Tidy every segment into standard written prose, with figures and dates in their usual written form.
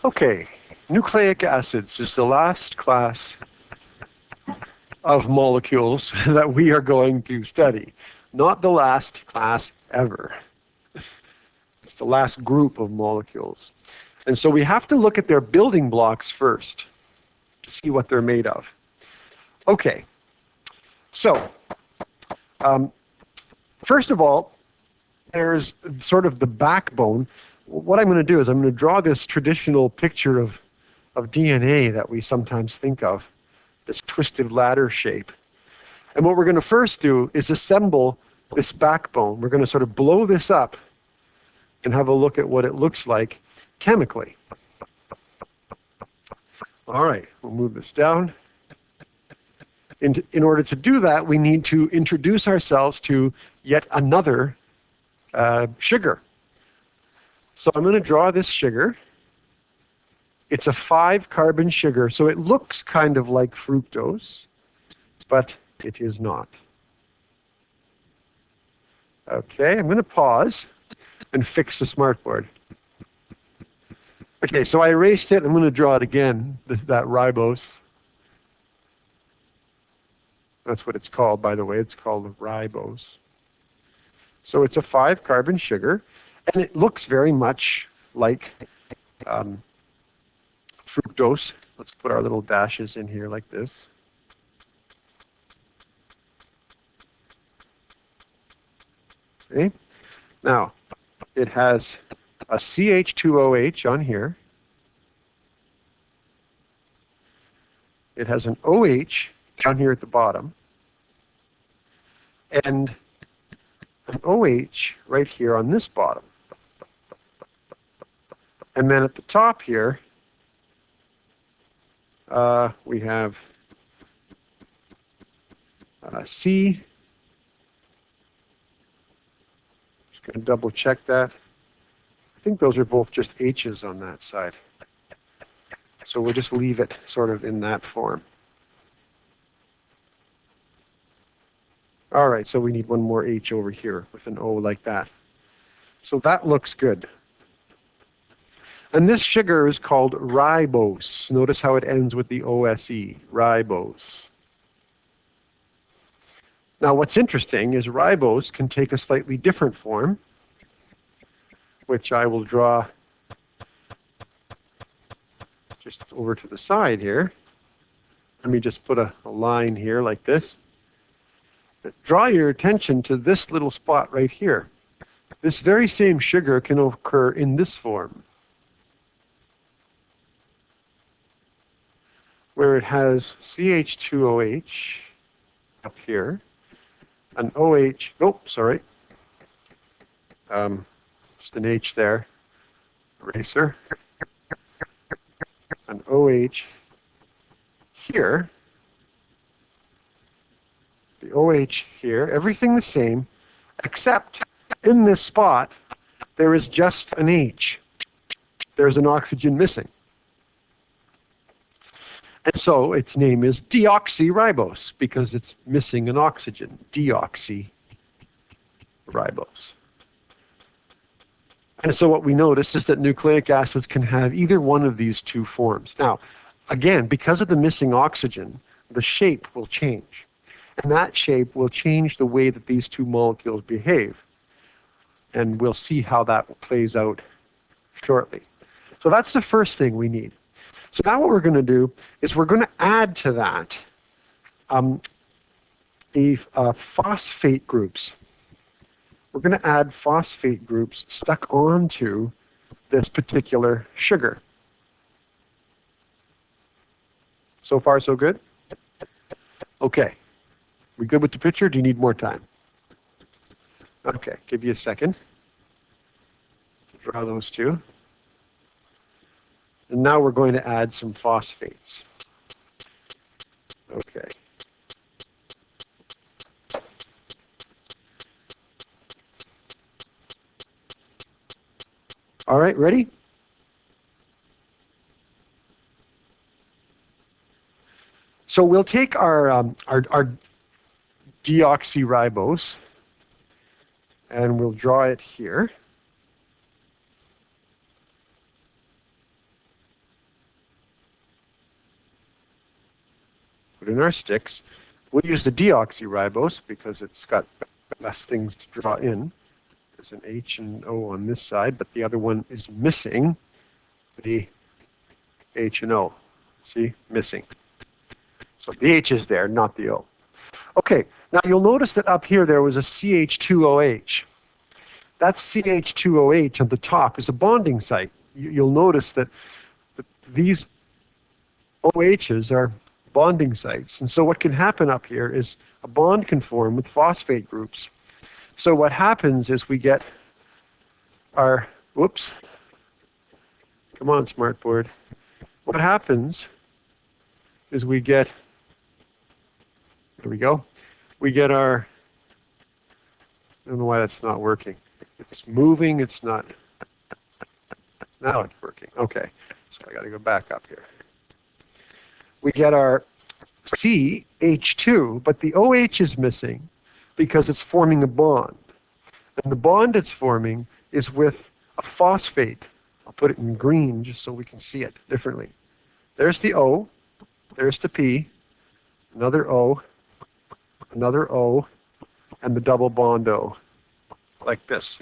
Okay, nucleic acids is the last class of molecules that we are going to study. Not the last class ever. It's the last group of molecules. And so we have to look at their building blocks first to see what they're made of. Okay, so first of all, there's sort of the backbone. What I'm going to do is I'm going to draw this traditional picture of DNA that we sometimes think of, this twisted ladder shape. And what we're going to first do is assemble this backbone. We're going to sort of blow this up and have a look at what it looks like chemically. All right, we'll move this down. In order to do that, we need to introduce ourselves to yet another sugar. So I'm going to draw this sugar. It's a 5-carbon sugar, so it looks kind of like fructose, but it is not. Okay, I'm going to pause and fix the smartboard. Okay, so I erased it. I'm going to draw it again, that ribose. That's what it's called, by the way. It's called ribose. So it's a 5-carbon sugar, and it looks very much like fructose. Let's put our little dashes in here like this. Okay. Now, it has a CH2OH on here. It has an OH down here at the bottom. And an OH right here on this bottom. And then at the top here, we have C. Just going to double check that. I think those are both just H's on that side. So we'll just leave it sort of in that form. All right, so we need one more H over here with an O like that. So that looks good. And this sugar is called ribose. Notice how it ends with the OSE, ribose. Now what's interesting is ribose can take a slightly different form, which I will draw just over to the side here. Let me just put a line here like this. But draw your attention to this little spot right here. This very same sugar can occur in this form, where it has CH2OH up here, an OH, just an H there, eraser, an OH here, the OH here, everything the same, except in this spot, there is just an H. There's an oxygen missing. And so its name is deoxyribose because it's missing an oxygen, deoxyribose. And so what we notice is that nucleic acids can have either one of these two forms. Now, again, because of the missing oxygen, the shape will change. And that shape will change the way that these two molecules behave. And we'll see how that plays out shortly. So that's the first thing we need. So now what we're going to do is we're going to add to that the phosphate groups. We're going to add phosphate groups stuck onto this particular sugar. So far, so good? Okay. We good with the picture? Do you need more time? Okay, give you a second. Draw those two. And now we're going to add some phosphates. Okay. All right, ready? So we'll take our deoxyribose and we'll draw it here. in our sticks. We'll use the deoxyribose because it's got less things to draw in. There's an H and O on this side, but the other one is missing the H and O. See? Missing. So the H is there, not the O. Okay, now you'll notice that up here there was a CH2OH. That CH2OH at the top is a bonding site. You'll notice that these OHs are bonding sites. And so what can happen up here is a bond can form with phosphate groups. So what happens is we get our, whoops, come on, smartboard. What happens is we get, there we go, we get our, I don't know why that's not working. It's moving, it's not, now it's working. Okay, so I got to go back up here. We get our CH2, but the OH is missing because it's forming a bond. And the bond it's forming is with a phosphate. I'll put it in green just so we can see it differently. There's the O, there's the P, another O, and the double bond O, like this.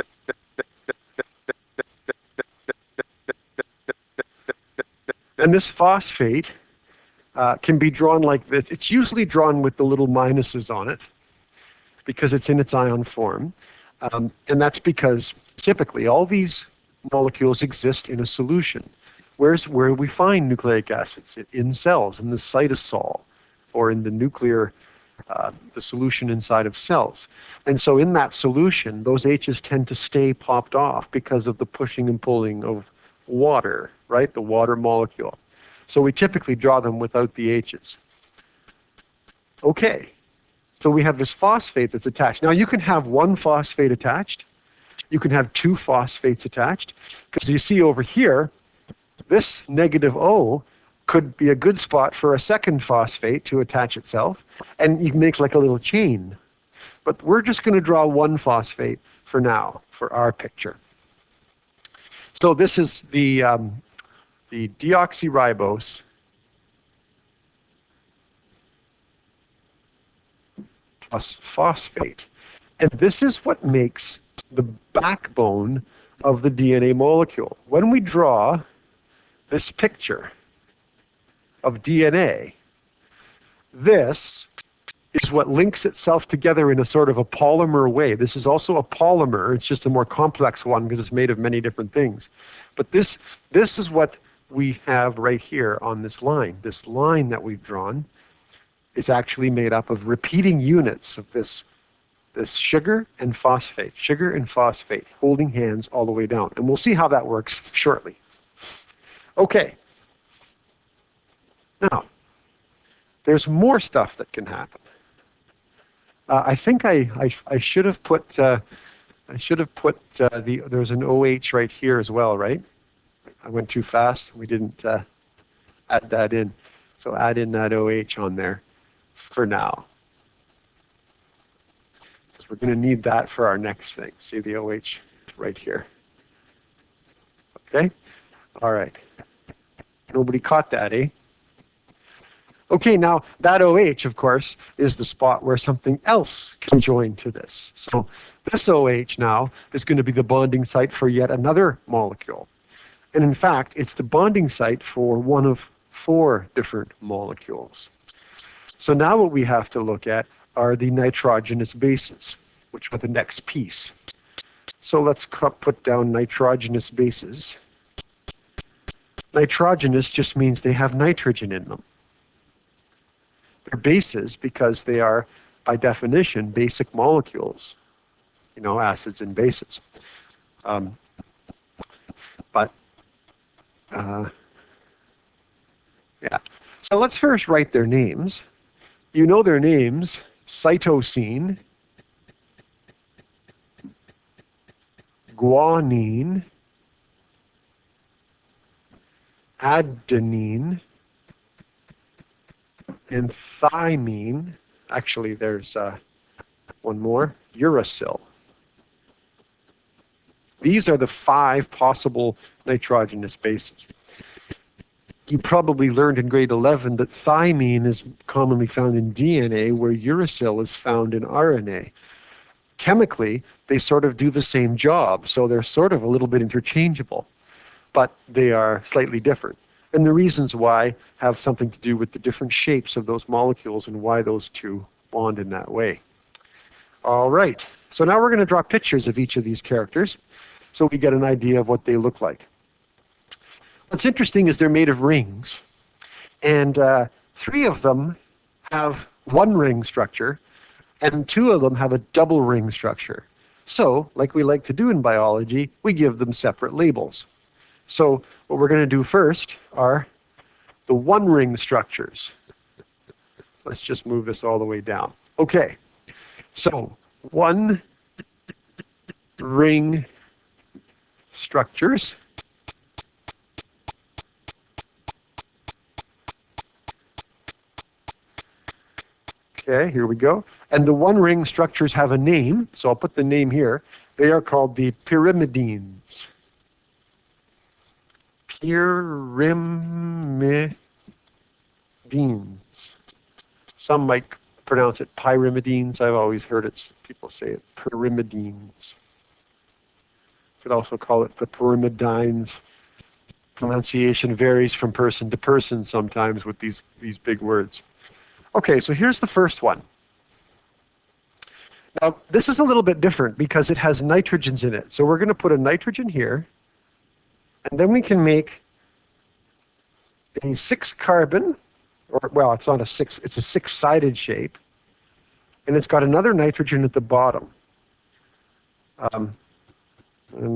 And this phosphate can be drawn like this. It's usually drawn with the little minuses on it because it's in its ion form. And that's because typically all these molecules exist in a solution. Where's where we find nucleic acids? In cells, in the cytosol, or in the nuclear, the solution inside of cells. And so in that solution, those H's tend to stay popped off because of the pushing and pulling of water, right? The water molecule. So we typically draw them without the H's. Okay, so we have this phosphate that's attached. Now you can have one phosphate attached. You can have two phosphates attached. Because you see over here, this negative O could be a good spot for a second phosphate to attach itself. And you can make like a little chain. But we're just going to draw one phosphate for now, for our picture. So this is the deoxyribose plus phosphate. And this is what makes the backbone of the DNA molecule. When we draw this picture of DNA, this is what links itself together in a sort of a polymer way. This is also a polymer. It's just a more complex one because it's made of many different things. But this is what we have right here on this line. This line that we've drawn is actually made up of repeating units of this sugar and phosphate, holding hands all the way down. And we'll see how that works shortly. Okay. Now, there's more stuff that can happen. I think I should have put there's an OH right here as well, right? I went too fast. We didn't add that in. So add in that OH on there for now. Because we're going to need that for our next thing. See the OH right here. Okay? All right. Nobody caught that, eh? Okay, now that OH, of course, is the spot where something else can join to this. So this OH now is going to be the bonding site for yet another molecule. And in fact, it's the bonding site for one of 4 different molecules. So now what we have to look at are the nitrogenous bases, which are the next piece. So let's put down nitrogenous bases. Nitrogenous just means they have nitrogen in them. They're bases because they are, by definition, basic molecules. You know, acids and bases. Yeah. So let's first write their names. You know their names: cytosine, guanine, adenine, and thymine. Actually, there's one more, uracil. These are the 5 possible nitrogenous bases. You probably learned in grade 11 that thymine is commonly found in DNA, where uracil is found in RNA. Chemically, they sort of do the same job, so they're sort of a little bit interchangeable, but they are slightly different. And the reasons why have something to do with the different shapes of those molecules and why those two bond in that way. All right, so now we're going to draw pictures of each of these characters so we get an idea of what they look like. What's interesting is they're made of rings, and 3 of them have one ring structure, and 2 of them have a double ring structure. So, like we like to do in biology, we give them separate labels. So what we're going to do first are the one ring structures. Let's just move this all the way down. Okay, so one ring structures. Okay, here we go. And the one ring structures have a name, so I'll put the name here. They are called the pyrimidines. Pyrimidines. Some might pronounce it pyrimidines. I've always heard people say it pyrimidines. You could also call it the pyrimidines. Pronunciation varies from person to person sometimes with these big words. Okay, so here's the first one. Now, this is a little bit different because it has nitrogens in it. So we're going to put a nitrogen here, and then we can make a 6-carbon, or well, it's not a 6, it's a 6-sided shape, and it's got another nitrogen at the bottom. And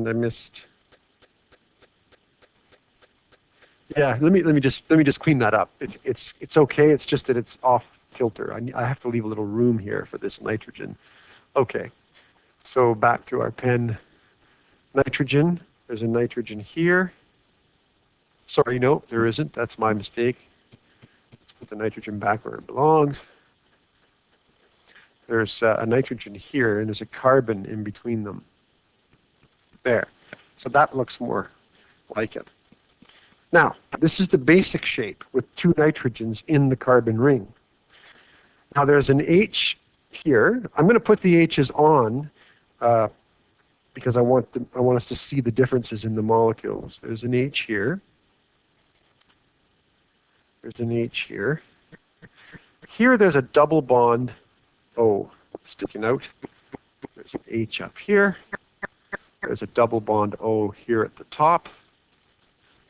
I missed. Yeah, let me just clean that up. It's okay. It's just that it's off kilter. I have to leave a little room here for this nitrogen. Okay, so back to our pen. Nitrogen. There's a nitrogen here. Sorry, no, there isn't. That's my mistake. Let's put the nitrogen back where it belongs. There's a nitrogen here, and there's a carbon in between them. There. So that looks more like it. Now, this is the basic shape with 2 nitrogens in the carbon ring. Now there's an H here. I'm going to put the H's on because I want us to see the differences in the molecules. There's an H here. There's an H here. Here there's a double bond O sticking out. There's an H up here. There's a double bond O here at the top.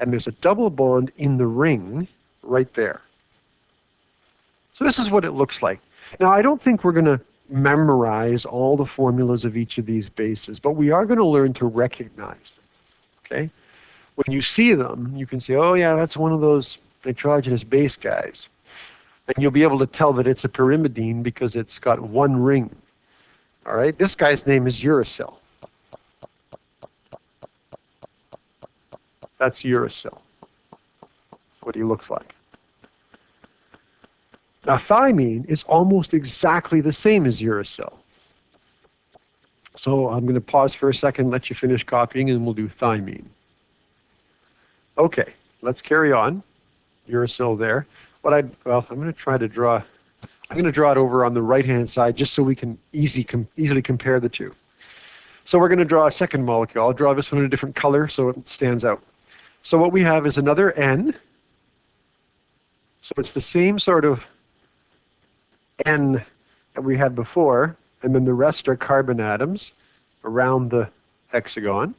And there's a double bond in the ring right there. So this is what it looks like. Now, I don't think we're going to memorize all the formulas of each of these bases, but we are going to learn to recognize them, okay? When you see them, you can say, oh yeah, that's one of those nitrogenous base guys. And you'll be able to tell that it's a pyrimidine because it's got one ring. All right, this guy's name is uracil. That's uracil. That's what he looks like. Now, thymine is almost exactly the same as uracil. So I'm going to pause for a second, let you finish copying, and we'll do thymine. Okay, let's carry on. Uracil there. I'm going to try to draw. I'm going to draw it over on the right-hand side just so we can easily compare the two. So we're going to draw a second molecule. I'll draw this one in a different color so it stands out. So what we have is another N. So it's the same sort of N that we had before, and then the rest are carbon atoms around the hexagon.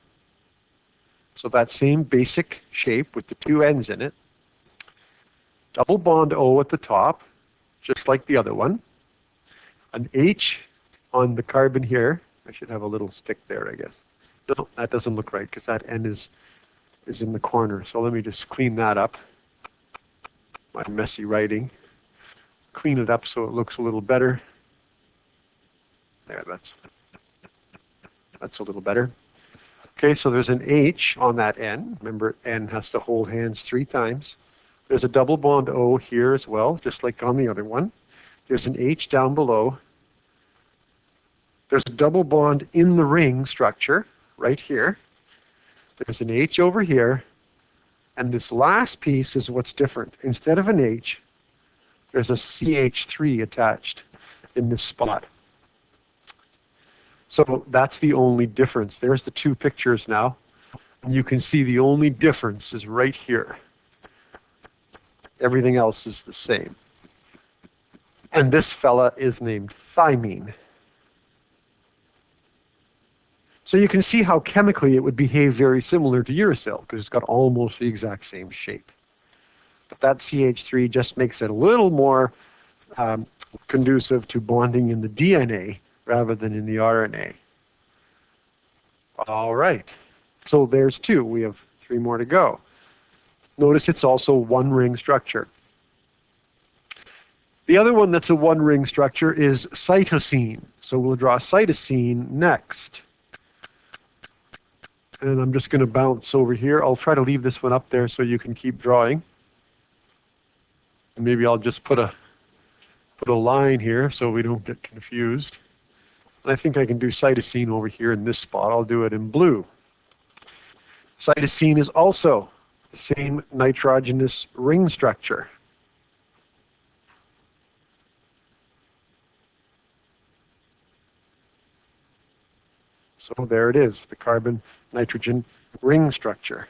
So that same basic shape with the 2 N's in it. Double bond O at the top, just like the other one. An H on the carbon here. I should have a little stick there, I guess. No, that doesn't look right because that N is in the corner. So let me just clean that up. My messy writing. Clean it up so it looks a little better. There, that's a little better. Okay, so there's an H on that N. Remember, N has to hold hands 3 times. There's a double bond O here as well, just like on the other one. There's an H down below. There's a double bond in the ring structure right here. There's an H over here. And this last piece is what's different. Instead of an H, there's a CH3 attached in this spot. So that's the only difference. There's the two pictures now. And you can see the only difference is right here. Everything else is the same. And this fella is named thymine. So you can see how chemically it would behave very similar to uracil, because it's got almost the exact same shape. But that CH3 just makes it a little more conducive to bonding in the DNA rather than in the RNA. All right. So there's two. We have three more to go. Notice it's also one ring structure. The other one that's a one ring structure is cytosine. So we'll draw cytosine next. And I'm just going to bounce over here. I'll try to leave this one up there so you can keep drawing. And maybe I'll just put a line here so we don't get confused. And I think I can do cytosine over here in this spot. I'll do it in blue. Cytosine is also the same nitrogenous ring structure. So there it is, the carbon-nitrogen ring structure.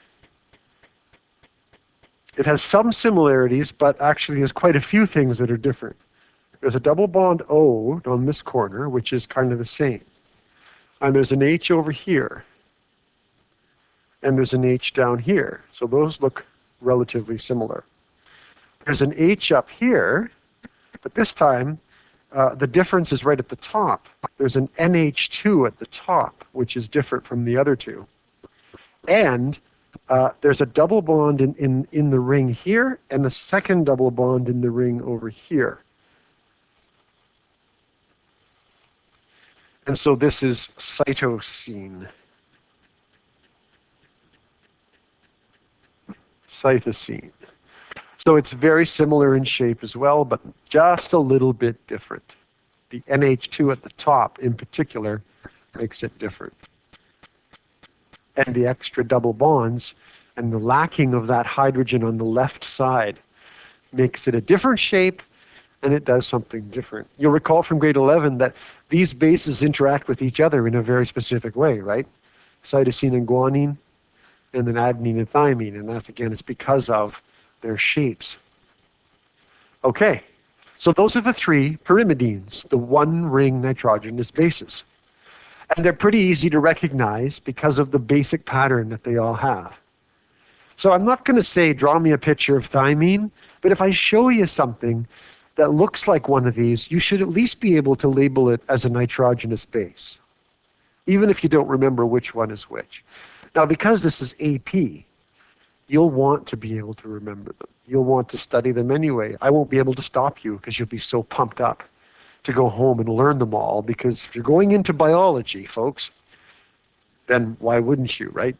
It has some similarities, but actually there's quite a few things that are different. There's a double bond O on this corner, which is kind of the same. And there's an H over here. And there's an H down here. So those look relatively similar. There's an H up here, but this time the difference is right at the top. There's an NH2 at the top, which is different from the other two. And there's a double bond in the ring here, and the second double bond in the ring over here. And so this is cytosine. Cytosine. So it's very similar in shape as well, but just a little bit different. The NH2 at the top, in particular, makes it different. And the extra double bonds and the lacking of that hydrogen on the left side makes it a different shape, and it does something different. You'll recall from grade 11 that these bases interact with each other in a very specific way, right? Cytosine and guanine, and then adenine and thymine, and that, again, is because of their shapes. Okay, so those are the three pyrimidines, the one-ring nitrogenous bases. And they're pretty easy to recognize because of the basic pattern that they all have. So I'm not going to say, draw me a picture of thymine, but if I show you something that looks like one of these, you should at least be able to label it as a nitrogenous base, even if you don't remember which one is which. Now, because this is AP, you'll want to be able to remember them. You'll want to study them anyway. I won't be able to stop you because you'll be so pumped up to go home and learn them all, because if you're going into biology, folks, then why wouldn't you, right?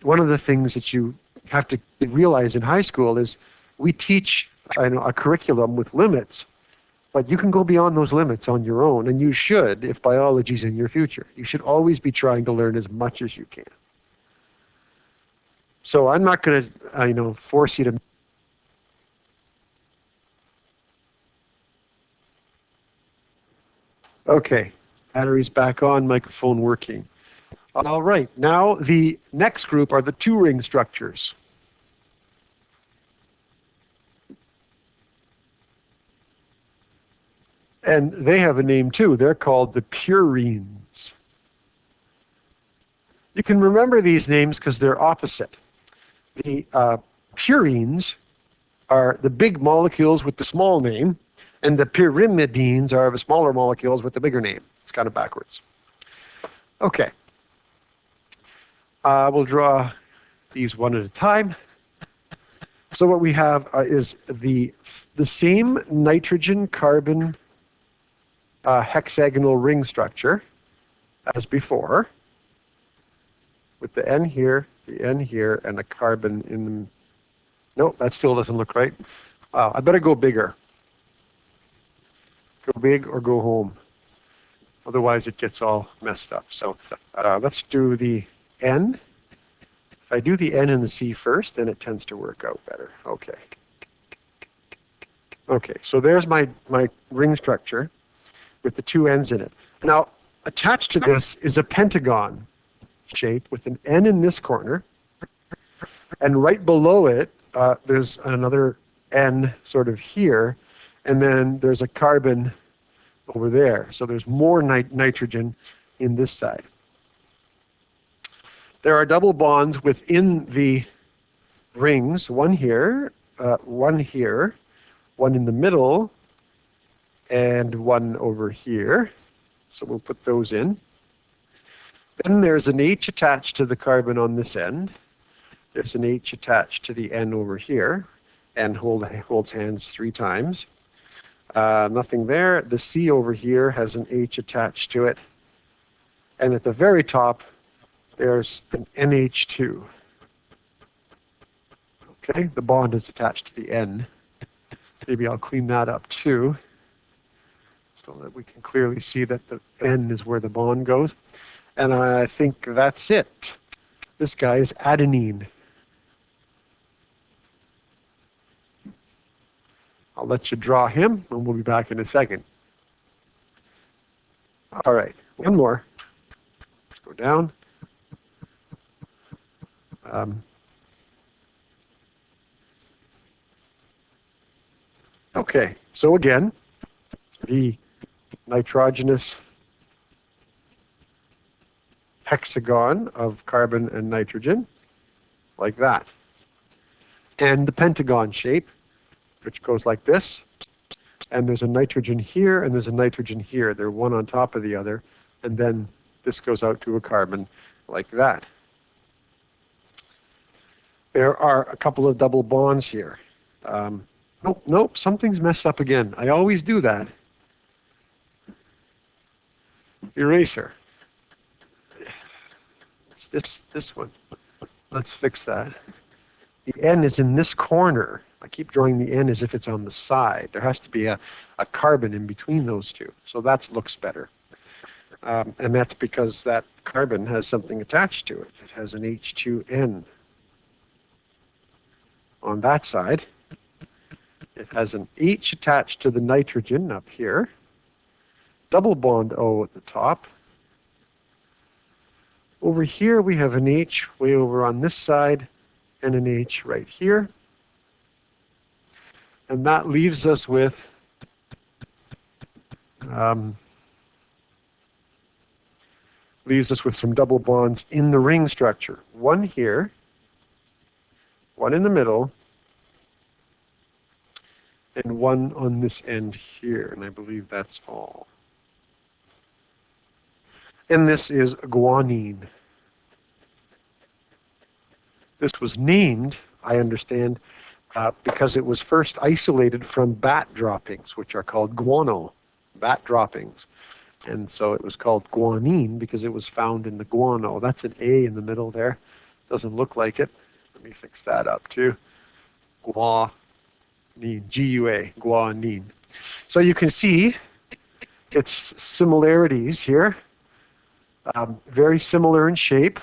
One of the things that you have to realize in high school is we teach a curriculum with limits, but you can go beyond those limits on your own, and you should if biology's in your future. You should always be trying to learn as much as you can. So I'm not going to, force you to. Okay, battery's back on, microphone working. All right, now the next group are the two-ring structures. And they have a name too. They're called the purines. You can remember these names because they're opposite. The purines are the big molecules with the small name, and the pyrimidines are the smaller molecules with the bigger name. It's kind of backwards. Okay. We'll draw these one at a time. So what we have is the same nitrogen-carbon hexagonal ring structure as before, with the N here, and a carbon in the... No, that still doesn't look right. I better go bigger. Go big or go home. Otherwise it gets all messed up. So let's do the N, If I do the N and the C first, then it tends to work out better. Okay. Okay, so there's my ring structure with the two ends in it. Now, attached to this is a pentagon shape with an N in this corner, and right below it, there's another N sort of here, and then there's a carbon over there. So there's more nitrogen in this side. There are double bonds within the rings, one here, one here, one in the middle, and one over here. So we'll put those in. Then there's an H attached to the carbon on this end. There's an H attached to the N over here, and holds hands 3 times. Nothing there. The C over here has an H attached to it. And at the very top, there's an NH2. Okay, the bond is attached to the N. Maybe I'll clean that up too, so that we can clearly see that the N is where the bond goes. And I think that's it. This guy is adenine. I'll let you draw him, and we'll be back in a second. All right, one more. Let's go down. Okay, so again, the nitrogenous hexagon of carbon and nitrogen, like that. And the pentagon shape, which goes like this. And there's a nitrogen here, and there's a nitrogen here. They're one on top of the other. And then this goes out to a carbon like that. There are a couple of double bonds here. Nope, something's messed up again. I always do that. Eraser. It's this one. Let's fix that. The N is in this corner. I keep drawing the N as if it's on the side. There has to be a carbon in between those two. So that looks better. And that's because that carbon has something attached to it. It has an H2N on that side. It has an H attached to the nitrogen up here. Double bond O at the top. Over here we have an H way over on this side and an H right here. And that leaves us with some double bonds in the ring structure. One here, one in the middle, and one on this end here. And I believe that's all. And this is guanine. This was named, I understand, because it was first isolated from bat droppings, which are called guano, bat droppings. And so it was called guanine because it was found in the guano. That's an A in the middle there. Doesn't look like it. Let me fix that up too. Guanine, G-U-A, guanine. So you can see its similarities here. Very similar in shape.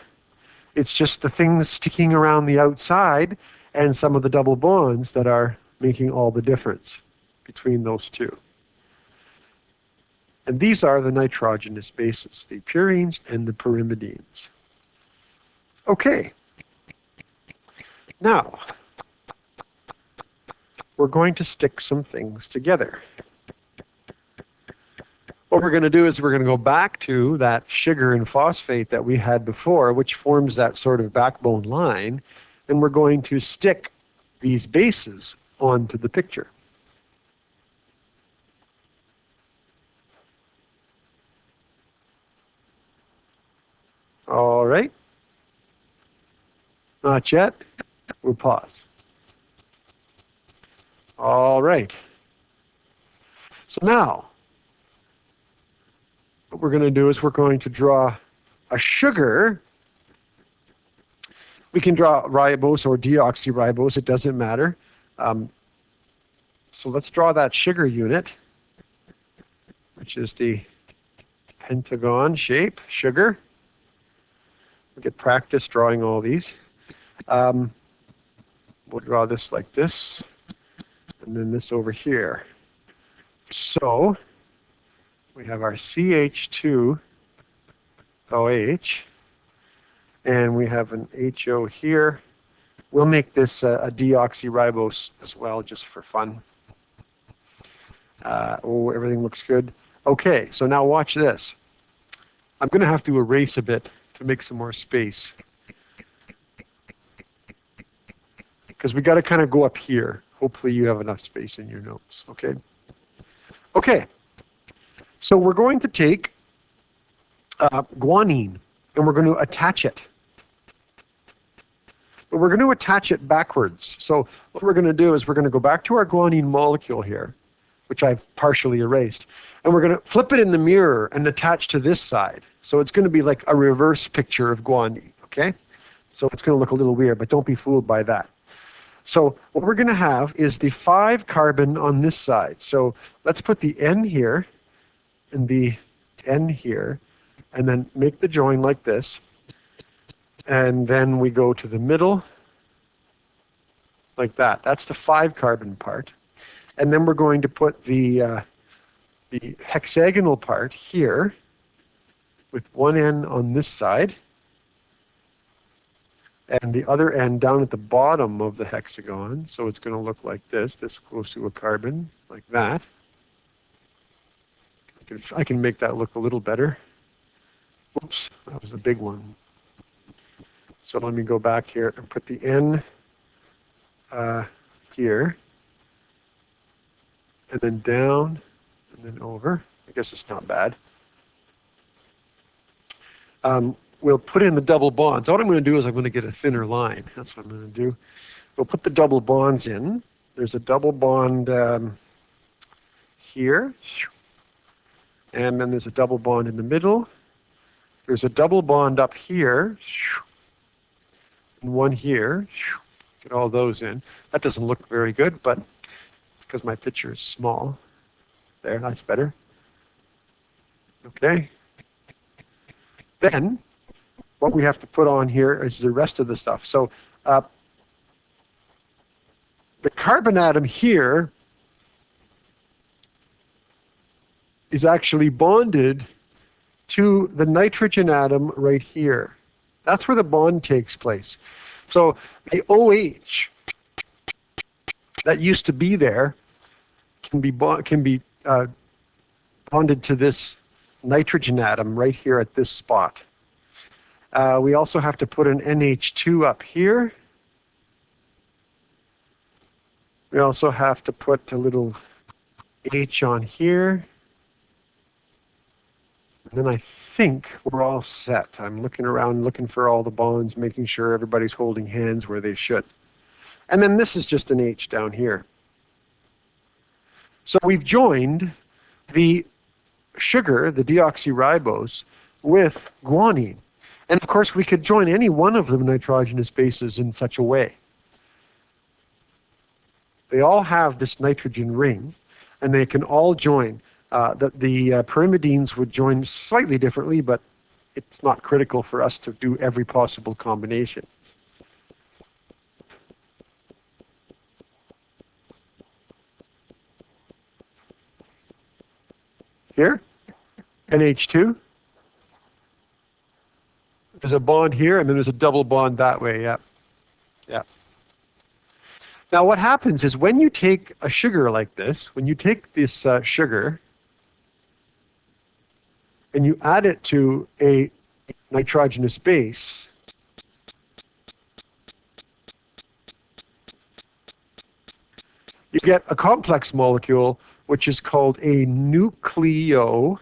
It's just the things sticking around the outside and some of the double bonds that are making all the difference between those two. And these are the nitrogenous bases, the purines and the pyrimidines. Okay. Now, we're going to stick some things together. What we're going to do is we're going to go back to that sugar and phosphate that we had before, which forms that sort of backbone line, and we're going to stick these bases onto the picture. All right. Not yet. We'll pause. All right. So now, what we're going to do is we're going to draw a sugar. We can draw ribose or deoxyribose. It doesn't matter. So let's draw that sugar unit, which is the pentagon shape, sugar. We'll get practice drawing all these. We'll draw this like this, and then this over here. So we have our CH2OH, and we have an HO here. We'll make this a deoxyribose as well, just for fun. Everything looks good. Okay, so now watch this. I'm going to have to erase a bit to make some more space, because we got to kind of go up here. Hopefully you have enough space in your notes, okay? Okay, so we're going to take guanine, and we're going to attach it. But we're going to attach it backwards. So what we're going to do is we're going to go back to our guanine molecule here, which I've partially erased, and we're going to flip it in the mirror and attach to this side. So it's going to be like a reverse picture of guanine, okay? So it's going to look a little weird, but don't be fooled by that. So what we're going to have is the 5 carbon on this side. So let's put the N here and the N here, and then make the join like this. And then we go to the middle like that. That's the 5 carbon part. And then we're going to put the hexagonal part here with one N on this side, and the other end down at the bottom of the hexagon. So it's going to look like this. This goes to a carbon like that. I can make that look a little better. Whoops, that was a big one. So let me go back here and put the N here, and then down, and then over. I guess it's not bad. We'll put in the double bonds. What I'm going to do is I'm going to get a thinner line. That's what I'm going to do. We'll put the double bonds in. There's a double bond here, and then there's a double bond in the middle. There's a double bond up here, and one here. Get all those in. That doesn't look very good, but it's because my picture is small. There, that's better. Okay. Then, what we have to put on here is the rest of the stuff. So, the carbon atom here is actually bonded to the nitrogen atom right here. That's where the bond takes place. So the OH that used to be there can be bonded to this nitrogen atom right here at this spot. We also have to put an NH2 up here. We also have to put a little H on here. And then I think we're all set. I'm looking around, looking for all the bonds, making sure everybody's holding hands where they should. And then this is just an H down here. So we've joined the sugar, the deoxyribose, with guanine. And of course, we could join any one of the nitrogenous bases in such a way. They all have this nitrogen ring, and they can all join. The pyrimidines would join slightly differently, but it's not critical for us to do every possible combination. Here, NH2. There's a bond here, and then there's a double bond that way. Yeah. Yeah. Now what happens is when you take a sugar like this, when you take this sugar and you add it to a nitrogenous base, you get a complex molecule which is called a nucleoside.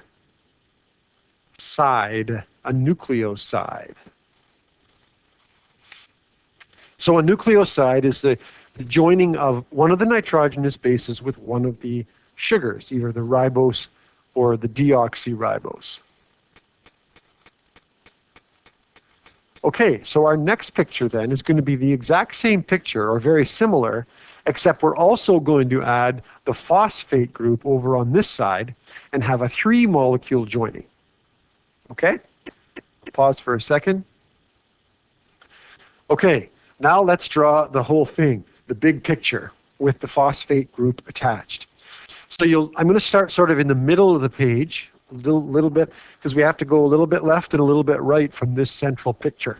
A nucleoside. So a nucleoside is the joining of one of the nitrogenous bases with one of the sugars, either the ribose or the deoxyribose. Okay, so our next picture then is going to be the exact same picture, or very similar, except we're also going to add the phosphate group over on this side and have a 3-molecule joining. Okay? Pause for a second. Okay, Now let's draw the whole thing, the big picture, with the phosphate group attached. So I'm going to start sort of in the middle of the page, a little bit, because we have to go a little bit left and a little bit right from this central picture.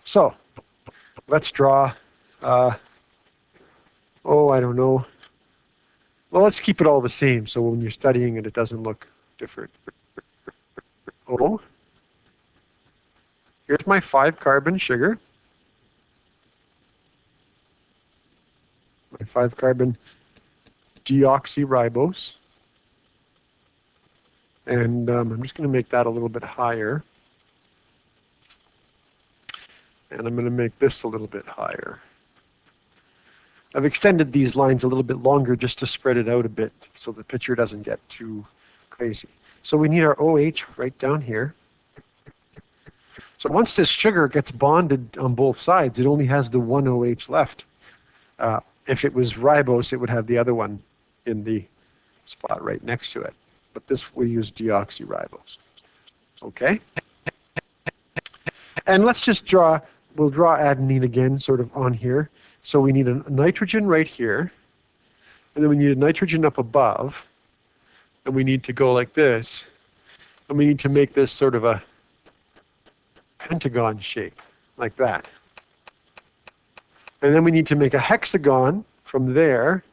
So let's draw, I don't know. Well, let's keep it all the same, so when you're studying it, it doesn't look different. Oh, here's my 5-carbon sugar. My 5-carbon deoxyribose. And I'm just going to make that a little bit higher. And I'm going to make this a little bit higher. I've extended these lines a little bit longer just to spread it out a bit so the picture doesn't get too crazy. So we need our OH right down here. So once this sugar gets bonded on both sides, it only has the one OH left. If it was ribose, it would have the other one in the spot right next to it. But this we use deoxyribose. Okay? And let's just we'll draw adenine again sort of on here. So we need a nitrogen right here, and then we need a nitrogen up above, and we need to go like this, and we need to make this sort of a pentagon shape, like that. And then we need to make a hexagon from there,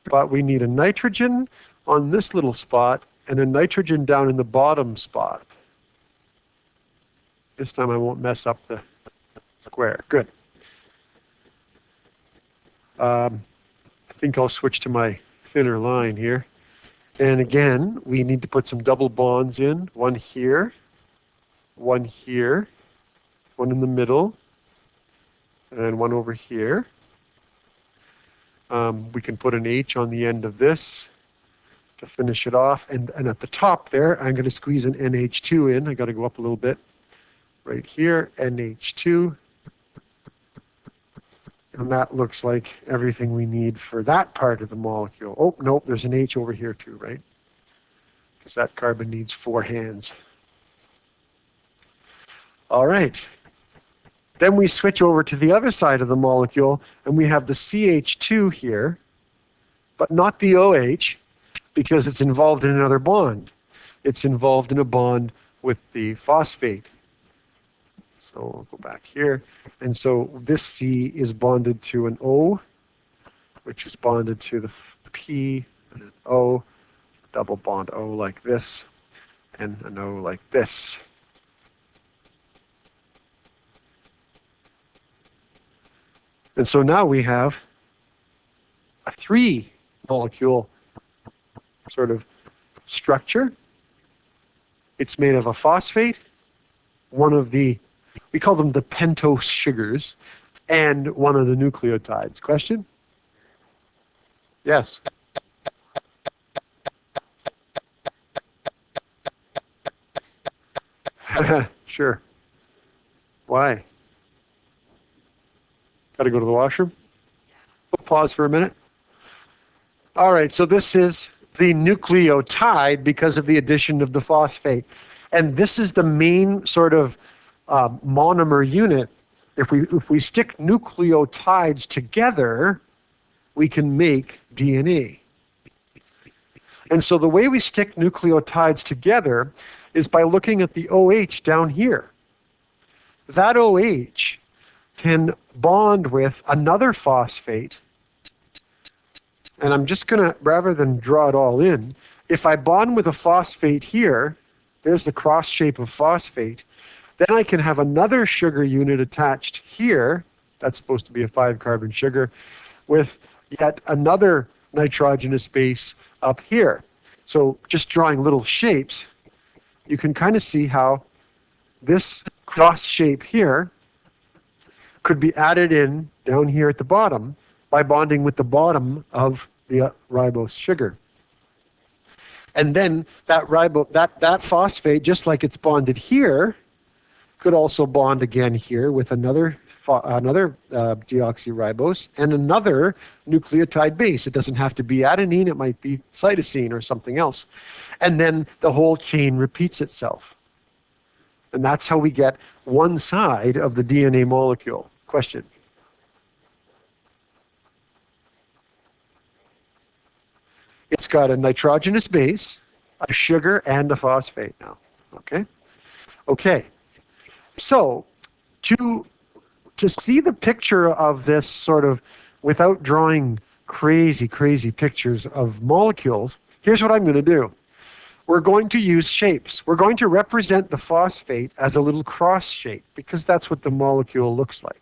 but we need a nitrogen on this little spot, and a nitrogen down in the bottom spot. This time I won't mess up the square. Good. I think I'll switch to my thinner line here. And again, we need to put some double bonds in. One here, one here, one in the middle, and one over here. We can put an H on the end of this to finish it off. And at the top there, I'm going to squeeze an NH2 in. I got to go up a little bit. Right here, NH2. And that looks like everything we need for that part of the molecule. Oh, nope, there's an H over here too, right? Because that carbon needs 4 hands. All right. Then we switch over to the other side of the molecule, and we have the CH2 here, but not the OH, because it's involved in another bond. It's involved in a bond with the phosphate. So I'll go back here. And so this C is bonded to an O, which is bonded to the P and an O, double bond O like this, and an O like this. And so now we have a 3-molecule sort of structure. It's made of a phosphate, one of the, we call them the pentose sugars, and one of the nucleotides. Question? Yes. Sure. Why? Got to go to the washroom? We'll pause for a minute. All right, so this is the nucleotide because of the addition of the phosphate. And this is the main sort of monomer unit. If we stick nucleotides together, we can make DNA. And so the way we stick nucleotides together is by looking at the OH down here. That OH can bond with another phosphate. And I'm just going to, rather than draw it all in, if I bond with a phosphate here, there's the cross shape of phosphate, then I can have another sugar unit attached here, that's supposed to be a 5-carbon sugar, with yet another nitrogenous base up here. So just drawing little shapes, you can kind of see how this cross shape here could be added in down here at the bottom by bonding with the bottom of the ribose sugar. And then that phosphate, just like it's bonded here, could also bond again here with another deoxyribose and another nucleotide base. It doesn't have to be adenine, it might be cytosine or something else. And then the whole chain repeats itself. And that's how we get one side of the DNA molecule. Question? It's got a nitrogenous base, a sugar, and a phosphate now. Okay? Okay. So to see the picture of this sort of without drawing crazy, crazy pictures of molecules, here's what I'm going to do. We're going to use shapes. We're going to represent the phosphate as a little cross shape because that's what the molecule looks like.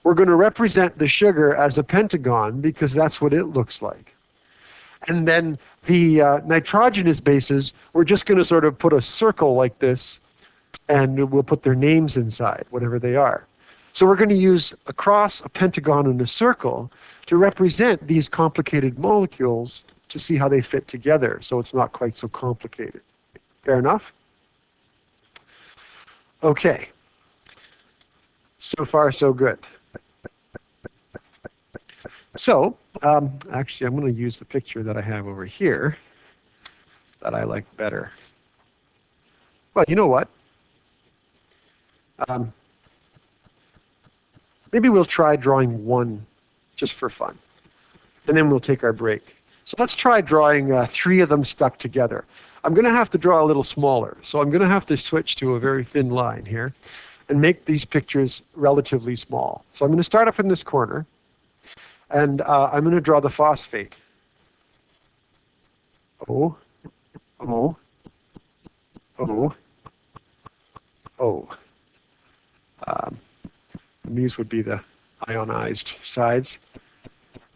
We're going to represent the sugar as a pentagon because that's what it looks like. And then the nitrogenous bases, we're just going to sort of put a circle like this, and we'll put their names inside, whatever they are. So we're going to use a cross, a pentagon, and a circle to represent these complicated molecules to see how they fit together, so it's not quite so complicated. Fair enough? Okay. So far, so good. So, actually, I'm going to use the picture that I have over here that I like better. Well, you know what? Maybe we'll try drawing one just for fun, and then we'll take our break. So let's try drawing 3 of them stuck together. I'm going to have to draw a little smaller, so I'm going to have to switch to a very thin line here and make these pictures relatively small. So I'm going to start up in this corner, and I'm going to draw the phosphate. O, O, O, O. And these would be the ionized sides.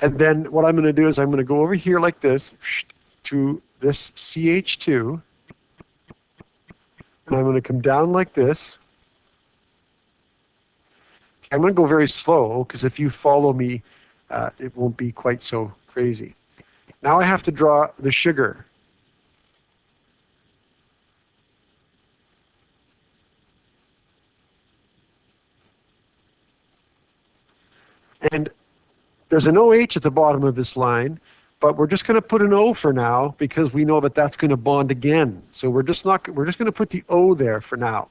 And then what I'm going to do is I'm going to go over here like this to this CH2. And I'm going to come down like this. I'm going to go very slow because if you follow me, it won't be quite so crazy. Now I have to draw the sugar. And there's an OH at the bottom of this line, but we're just going to put an O for now because we know that that's going to bond again. So we're just going to put the O there for now.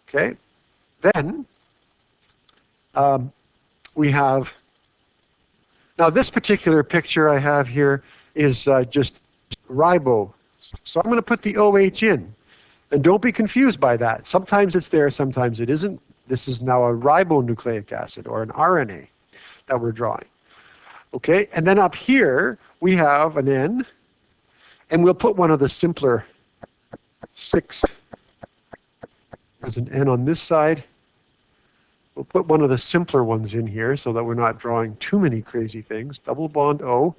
Okay? Then we have, now this particular picture I have here is just ribo. So I'm going to put the OH in. And don't be confused by that. Sometimes it's there, sometimes it isn't. This is now a ribonucleic acid or an RNA that we're drawing. Okay, and then up here we have an N, and we'll put one of the simpler 6. There's an N on this side. We'll put one of the simpler ones in here so that we're not drawing too many crazy things. Double bond O,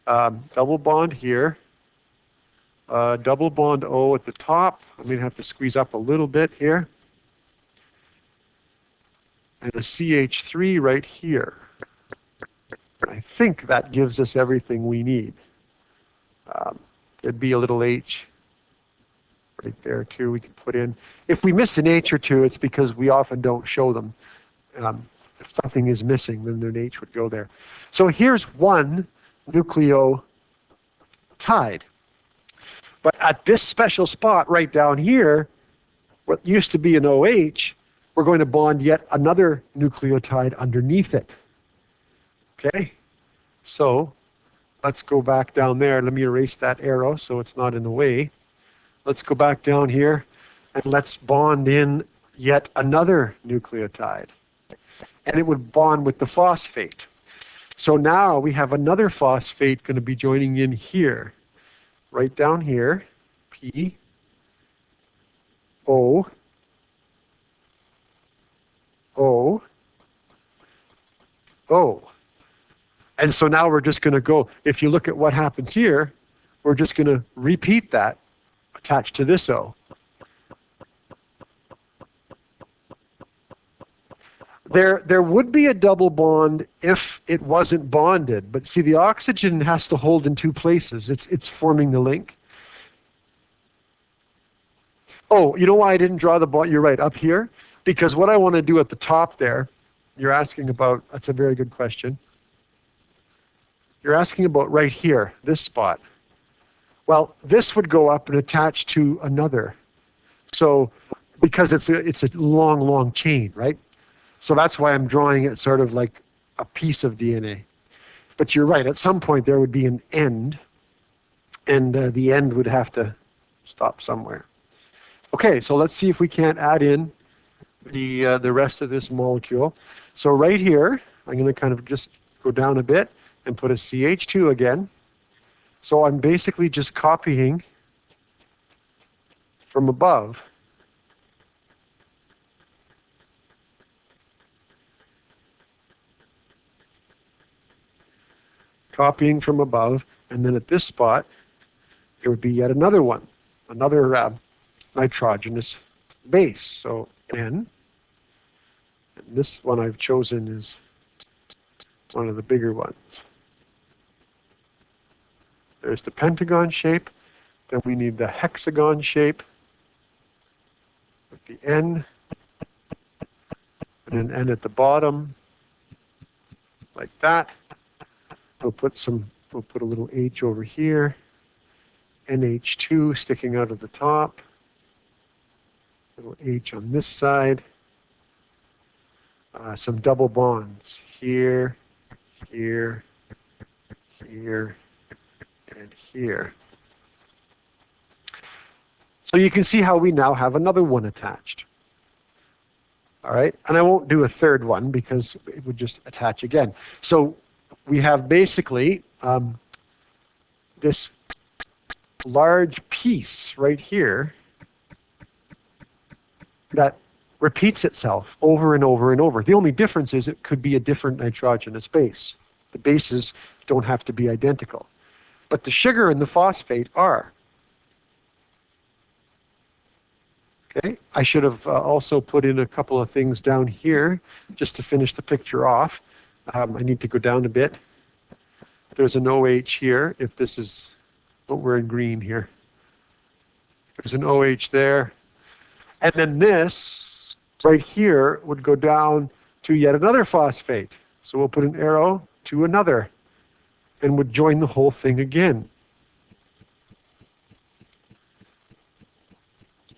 double bond here, double bond O at the top. I'm going to have to squeeze up a little bit here. And a CH3 right here. I think that gives us everything we need. There'd be a little H right there too we can put in. If we miss an H or two, it's because we often don't show them. If something is missing, then an H would go there. So here's one nucleotide. But at this special spot right down here, what used to be an OH, we're going to bond yet another nucleotide underneath it. Okay? So let's go back down there. Let me erase that arrow so it's not in the way. Let's go back down here and let's bond in yet another nucleotide. And it would bond with the phosphate. So now we have another phosphate going to be joining in here. Right down here. P, O, O, O. And so now we're just going to go, if you look at what happens here, we're just going to repeat that attached to this O. There would be a double bond if it wasn't bonded, but see the oxygen has to hold in 2 places. It's forming the link. Oh, you know why I didn't draw the bond? You're right, up here. Because what I want to do at the top there, you're asking about, that's a very good question. You're asking about right here, this spot. Well, this would go up and attach to another. So, because it's a long, long chain, right? So that's why I'm drawing it sort of like a piece of DNA. But you're right, at some point there would be an end, and the end would have to stop somewhere. Okay, so let's see if we can't add in the rest of this molecule. So right here, I'm going to kind of just go down a bit and put a CH2 again. So I'm basically just copying from above. Copying from above, and then at this spot, there would be yet another one, another nitrogenous base. So N, and this one I've chosen is one of the bigger ones. There's the pentagon shape, then we need the hexagon shape with the N, and an N at the bottom, like that. We'll put a little H over here, NH2 sticking out of the top, little H on this side, some double bonds here, here, here, and here. So you can see how we now have another one attached. All right, and I won't do a third one because it would just attach again. So we have basically this large piece right here that repeats itself over and over and over. The only difference is it could be a different nitrogenous base. The bases don't have to be identical. But the sugar and the phosphate are. Okay, I should have also put in a couple of things down here just to finish the picture off. I need to go down a bit. There's an OH here, if this is, oh, we're in green here. There's an OH there. And then this right here would go down to yet another phosphate. So we'll put an arrow to another and would join the whole thing again.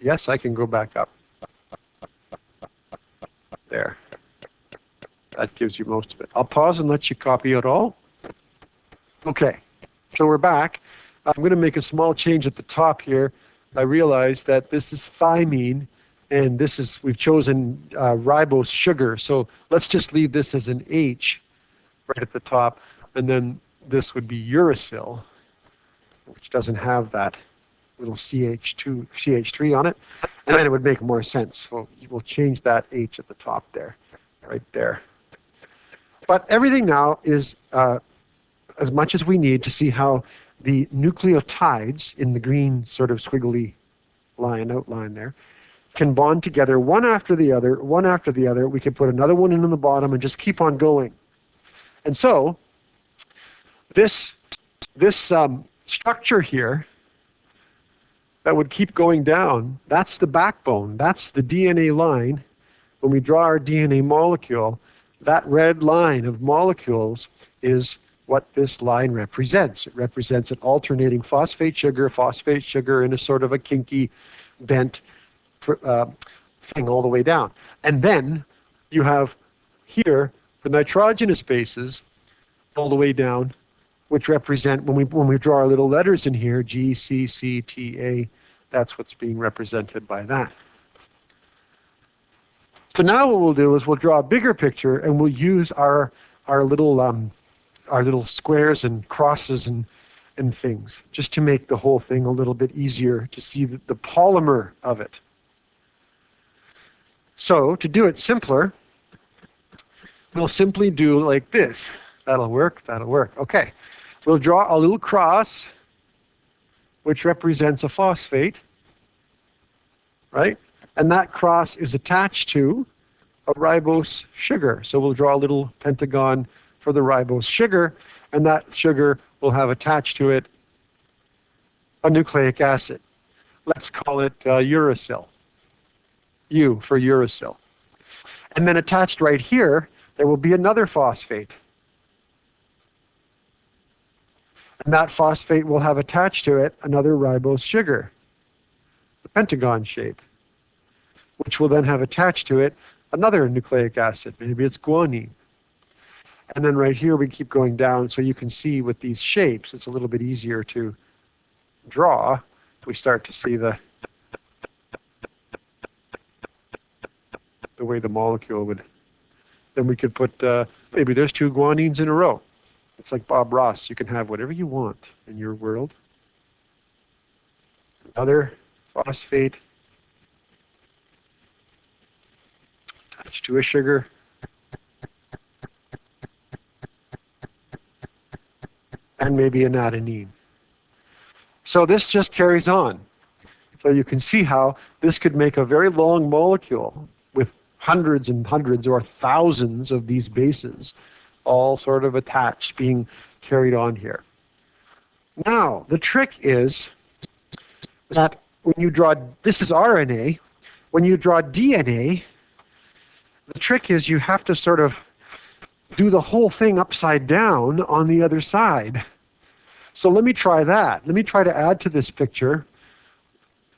Yes, I can go back up. There. That gives you most of it. I'll pause and let you copy it all. Okay, so we're back. I'm going to make a small change at the top here. I realize that this is thymine, and this is, we've chosen ribose sugar. So let's just leave this as an H right at the top, and then this would be uracil, which doesn't have that little CH3 on it, and then it would make more sense. We'll change that H at the top there, right there. But everything now is as much as we need to see how the nucleotides in the green sort of squiggly outline there can bond together one after the other, one after the other. We can put another one in on the bottom and just keep on going. And so this structure here that would keep going down, that's the backbone, that's the DNA line. When we draw our DNA molecule, that red line of molecules is what this line represents. It represents an alternating phosphate sugar in a sort of a kinky, bent thing all the way down. And then you have here the nitrogenous bases all the way down, which represent, when we draw our little letters in here, G, C, C, T, A, that's what's being represented by that. So now what we'll do is we'll draw a bigger picture, and we'll use our little squares and crosses and things, just to make the whole thing a little bit easier to see the polymer of it. So to do it simpler, we'll simply do like this. That'll work, that'll work. Okay, we'll draw a little cross, which represents a phosphate, right? And that cross is attached to a ribose sugar. So we'll draw a little pentagon for the ribose sugar, and that sugar will have attached to it a nucleic acid. Let's call it uracil. U for uracil. And then attached right here, there will be another phosphate. And that phosphate will have attached to it another ribose sugar, the pentagon shape, which will then have attached to it another nucleic acid. Maybe it's guanine. And then right here we keep going down, so you can see with these shapes, it's a little bit easier to draw. We start to see the way the molecule would. Then we could put, maybe there's 2 guanines in a row. It's like Bob Ross. You can have whatever you want in your world. Another phosphate attached to a sugar. And maybe an adenine. So this just carries on. So you can see how this could make a very long molecule with hundreds and hundreds or thousands of these bases all sort of attached, being carried on here. Now, the trick is that when you draw, this is RNA, when you draw DNA, the trick is you have to sort of do the whole thing upside down on the other side. So let me try that. Let me try to add to this picture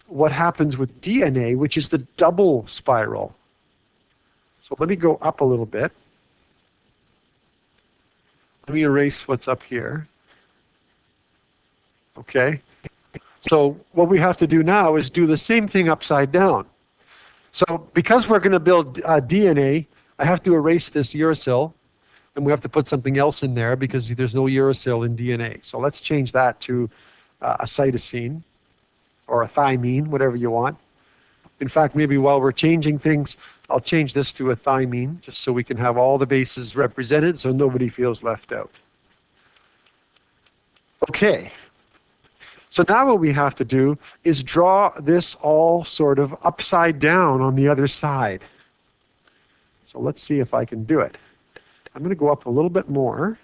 what happens with DNA, which is the double spiral. So let me go up a little bit. Let me erase what's up here. Okay. So what we have to do now is do the same thing upside down. So because we're going to build DNA, I have to erase this uracil, and we have to put something else in there because there's no uracil in DNA. So let's change that to a cytosine or a thymine, whatever you want. In fact, maybe while we're changing things, I'll change this to a thymine just so we can have all the bases represented so nobody feels left out. Okay. So now what we have to do is draw this all sort of upside down on the other side. So let's see if I can do it. I'm going to go up a little bit more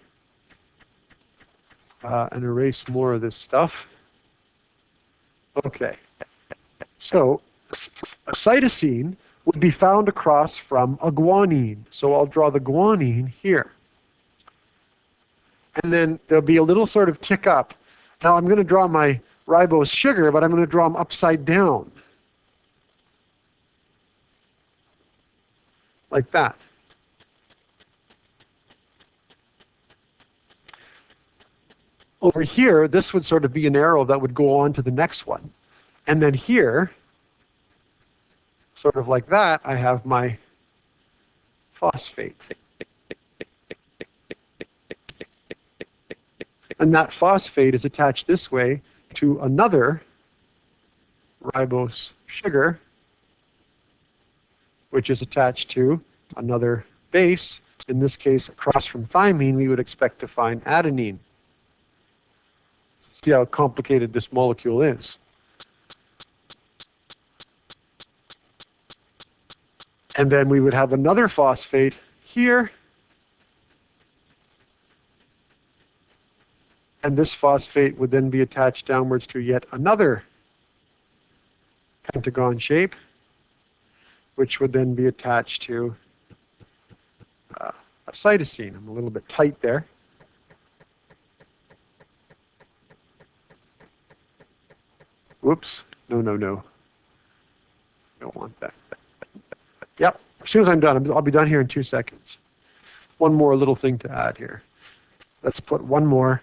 and erase more of this stuff. Okay. So a cytosine would be found across from a guanine. So I'll draw the guanine here. And then there'll be a little sort of tick up. Now I'm going to draw my ribose sugar, but I'm going to draw them upside down. Like that. Over here, this would sort of be an arrow that would go on to the next one. And then here, sort of like that, I have my phosphate. And that phosphate is attached this way to another ribose sugar, which is attached to another base. In this case, across from thymine, we would expect to find adenine. See how complicated this molecule is. And then we would have another phosphate here. And this phosphate would then be attached downwards to yet another pentagon shape, which would then be attached to a cytosine. I'm a little bit tight there. Whoops. No, no, no. Don't want that. Yep. As soon as I'm done, I'll be done here in 2 seconds. One more little thing to add here. Let's put one more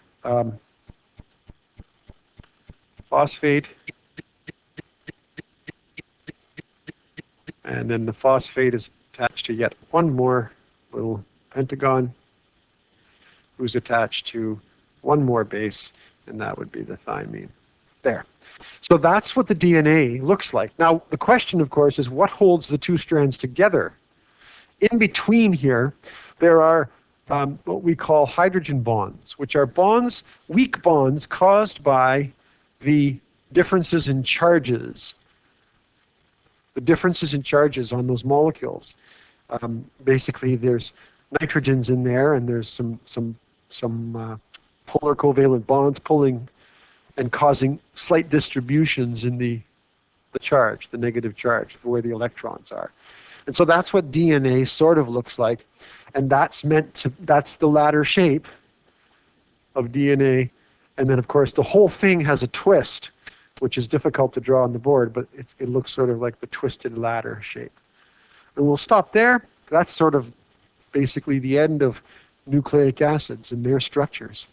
phosphate. And then the phosphate is attached to yet one more little pentagon, who's attached to one more base, and that would be the thymine. There. So that's what the DNA looks like. Now, the question, of course, is what holds the 2 strands together? In between here, there are what we call hydrogen bonds, which are bonds, weak bonds caused by the differences in charges. The differences in charges on those molecules. Basically, there's nitrogens in there, and there's some polar covalent bonds pulling and causing slight distributions in the charge, the negative charge, of where the electrons are. And so that's what DNA sort of looks like. And that's the ladder shape of DNA. And then, of course, the whole thing has a twist, which is difficult to draw on the board, but it looks sort of like the twisted ladder shape. And we'll stop there. That's sort of basically the end of nucleic acids and their structures.